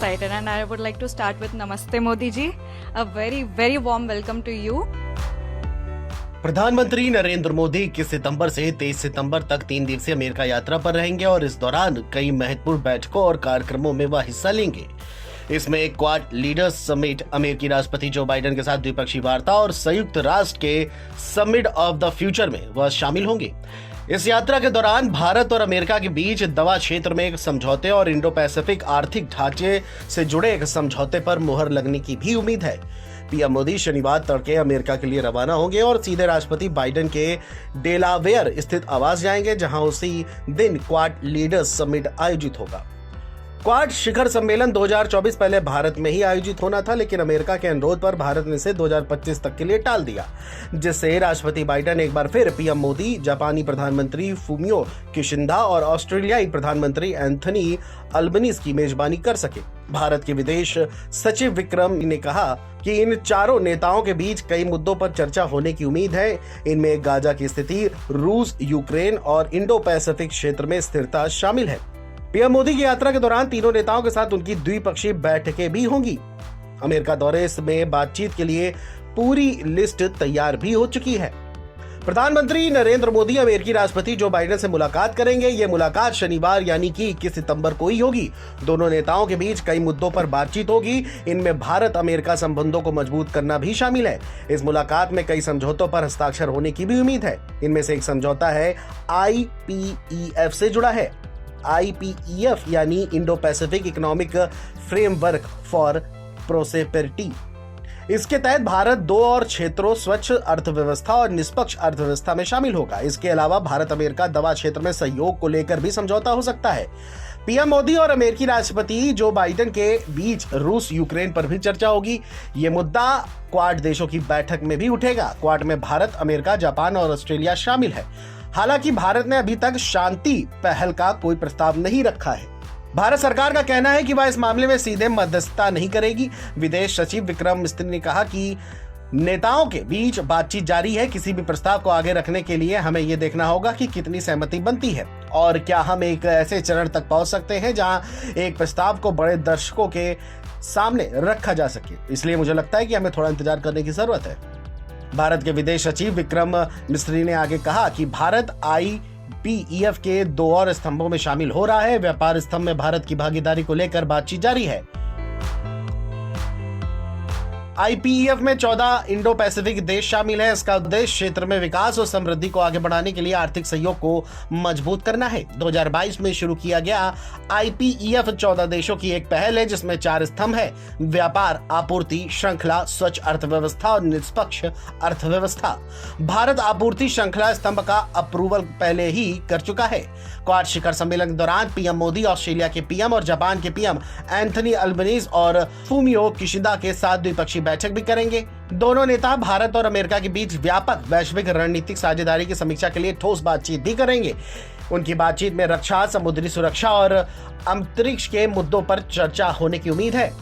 excited and I would like to start with Namaste Modi ji. A very, very warm welcome to you. प्रधानमंत्री नरेंद्र मोदी 21 सितंबर से 23 सितंबर तक 3 दिवसीय America यात्रा पर रहेंगे और इस दौरान कई महत्वपूर्ण बैठकों और कार्यक्रमों में वह हिस्सा लेंगे। इसमें क्वाड लीडर्स समिट, अमेरिकी राष्ट्रपति जो बाइडेन के साथ द्विपक्षीय वार्ता और संयुक्त राष्ट्र के समिट ऑफ द फ्यूचर में वह शामिल होंगे। इस यात्रा के दौरान भारत और अमेरिका के बीच दवा क्षेत्र में एक समझौते और इंडो पैसिफिक आर्थिक ढांचे से जुड़े एक समझौते पर मुहर लगने की भी उम्मीद है। पीएम मोदी शनिवार तड़के अमेरिका के लिए रवाना होंगे और सीधे राष्ट्रपति बाइडेन के डेलावेयर स्थित आवास जाएंगे, जहां उसी दिन क्वाड लीडर्स समिट आयोजित होगा। क्वाड शिखर सम्मेलन 2024 पहले भारत में ही आयोजित होना था, लेकिन अमेरिका के अनुरोध पर भारत ने इसे 2025 तक के लिए टाल दिया, जिससे राष्ट्रपति बाइडेन एक बार फिर पीएम मोदी, जापानी प्रधानमंत्री फूमियो किशिदा और ऑस्ट्रेलियाई प्रधानमंत्री एंथनी अल्बनीज की मेजबानी कर सके। भारत के विदेश सचिव विक्रम ने कहा कि इन चारों नेताओं के बीच कई मुद्दों पर चर्चा होने की उम्मीद है। इनमें गाजा की स्थिति, रूस, यूक्रेन और इंडो पैसिफिक क्षेत्र में स्थिरता शामिल है। पीएम मोदी की यात्रा के दौरान तीनों नेताओं के साथ उनकी द्विपक्षीय बैठकें भी होंगी। अमेरिका दौरे में बातचीत के लिए पूरी लिस्ट तैयार भी हो चुकी है। प्रधानमंत्री नरेंद्र मोदी अमेरिकी राष्ट्रपति जो बाइडेन से मुलाकात करेंगे। ये मुलाकात शनिवार यानी कि 21 सितंबर को ही होगी। दोनों नेताओं के बीच कई मुद्दों पर बातचीत होगी। इनमें भारत अमेरिका संबंधों को मजबूत करना भी शामिल है। इस मुलाकात में कई समझौतों पर हस्ताक्षर होने की भी उम्मीद है। इनमें से एक समझौता है IPEF से जुड़ा है। IPEF यानी Indo Pacific economic framework for prosperity. इसके तहत भारत 2 और क्षेत्रों, स्वच्छ अर्थव्यवस्था और निष्पक्ष अर्थव्यवस्था में शामिल होगा। इसके अलावा भारत अमेरिका दवा क्षेत्र में सहयोग को लेकर भी समझौता हो सकता है। पीएम मोदी और अमेरिकी राष्ट्रपति जो बाइडेन के बीच रूस यूक्रेन पर भी चर्चा होगी। ये मुद्दा क्वाड देशों की बैठक में भी उठेगा। क्वाड में भारत, अमेरिका, जापान और ऑस्ट्रेलिया शामिल है। हालांकि भारत ने अभी तक शांति पहल का कोई प्रस्ताव नहीं रखा है। भारत सरकार का कहना है कि वह इस मामले में सीधे मध्यस्थता नहीं करेगी। विदेश सचिव विक्रम मिस्त्री ने कहा कि नेताओं के बीच बातचीत जारी है। किसी भी प्रस्ताव को आगे रखने के लिए हमें यह देखना होगा कि कितनी सहमति बनती है और क्या हम एक ऐसे चरण तक पहुंच सकते हैं जहां एक प्रस्ताव को बड़े दर्शकों के सामने रखा जा सके। इसलिए मुझे लगता है कि हमें थोड़ा इंतजार करने की जरूरत है। भारत के विदेश सचिव विक्रम मिस्री ने आगे कहा कि भारत IPEF के 2 और स्तंभों में शामिल हो रहा है। व्यापार स्तंभ में भारत की भागीदारी को लेकर बातचीत जारी है। IPEF में 14 इंडो पैसिफिक देश शामिल है। इसका उद्देश्य क्षेत्र में विकास और समृद्धि को आगे बढ़ाने के लिए आर्थिक सहयोग को मजबूत करना है। 2022 में शुरू किया गया IPEF 14 देशों की एक पहल है, जिसमें 4 स्तंभ है: व्यापार, आपूर्ति श्रृंखला, स्वच्छ अर्थव्यवस्था और निष्पक्ष अर्थव्यवस्था। भारत आपूर्ति श्रृंखला स्तंभ का अप्रूवल पहले ही कर चुका है। क्वाड शिखर सम्मेलन के दौरान पीएम मोदी ऑस्ट्रेलिया के पीएम और जापान के पीएम एंथनी अल्बनीज और फूमियो किशिदा के साथ द्विपक्षीय बैठक भी करेंगे। दोनों नेता भारत और अमेरिका के बीच व्यापक वैश्विक रणनीतिक साझेदारी की समीक्षा के लिए ठोस बातचीत भी करेंगे। उनकी बातचीत में रक्षा, समुद्री सुरक्षा और अंतरिक्ष के मुद्दों पर चर्चा होने की उम्मीद है।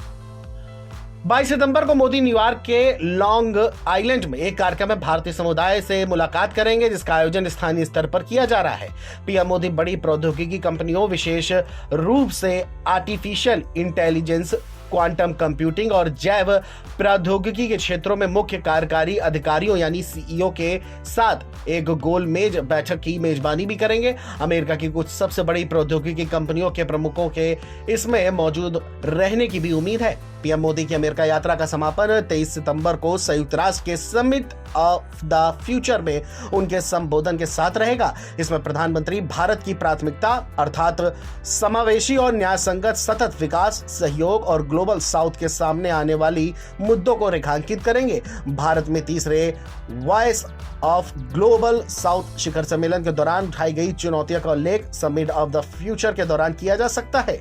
22 सितंबर को मोदी न्यूयॉर्क के लॉन्ग आइलैंड में एक कार्यक्रम में भारतीय समुदाय से मुलाकात करेंगे, जिसका आयोजन स्थानीय स्तर पर किया जा रहा है। पीएम मोदी बड़ी प्रौद्योगिकी कंपनियों, विशेष रूप से आर्टिफिशियल इंटेलिजेंस, क्वांटम कंप्यूटिंग और जैव प्रौद्योगिकी के क्षेत्रों में मुख्य कार्यकारी अधिकारियों यानी CEO के साथ एक गोलमेज बैठक की मेजबानी भी करेंगे। अमेरिका की कुछ सबसे बड़ी प्रौद्योगिकी कंपनियों के प्रमुखों के इसमें मौजूद रहने की भी उम्मीद है। पीएम मोदी की अमेरिका यात्रा का समापन 23 सितंबर को संयुक्त राष्ट्र के समिट ऑफ द फ्यूचर में उनके संबोधन के साथ रहेगा। इसमें प्रधानमंत्री भारत की प्राथमिकता अर्थात समावेशी और न्यायसंगत सतत विकास, सहयोग और ग्लोबल साउथ के सामने आने वाली मुद्दों को रेखांकित करेंगे। भारत में तीसरे वॉइस ऑफ ग्लोबल साउथ शिखर सम्मेलन के दौरान उठाई गई चुनौतियों का उल्लेख समिट ऑफ द फ्यूचर के दौरान किया जा सकता है।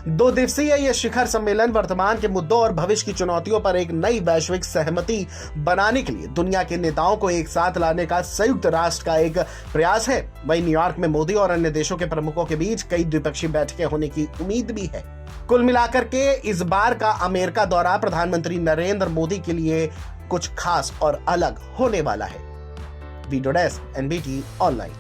2 दिवसीय यह शिखर सम्मेलन वर्तमान के मुद्दों और भविष्य की चुनौतियों पर एक नई वैश्विक सहमति बनाने के लिए दुनिया के नेताओं को एक साथ लाने का संयुक्त राष्ट्र का एक प्रयास है। वहीं न्यूयॉर्क में मोदी और अन्य देशों के प्रमुखों के बीच कई द्विपक्षीय बैठकें होने की उम्मीद भी है। कुल मिलाकर के इस बार का अमेरिका दौरा प्रधानमंत्री नरेंद्र मोदी के लिए कुछ खास और अलग होने वाला है। Video desk NBT online.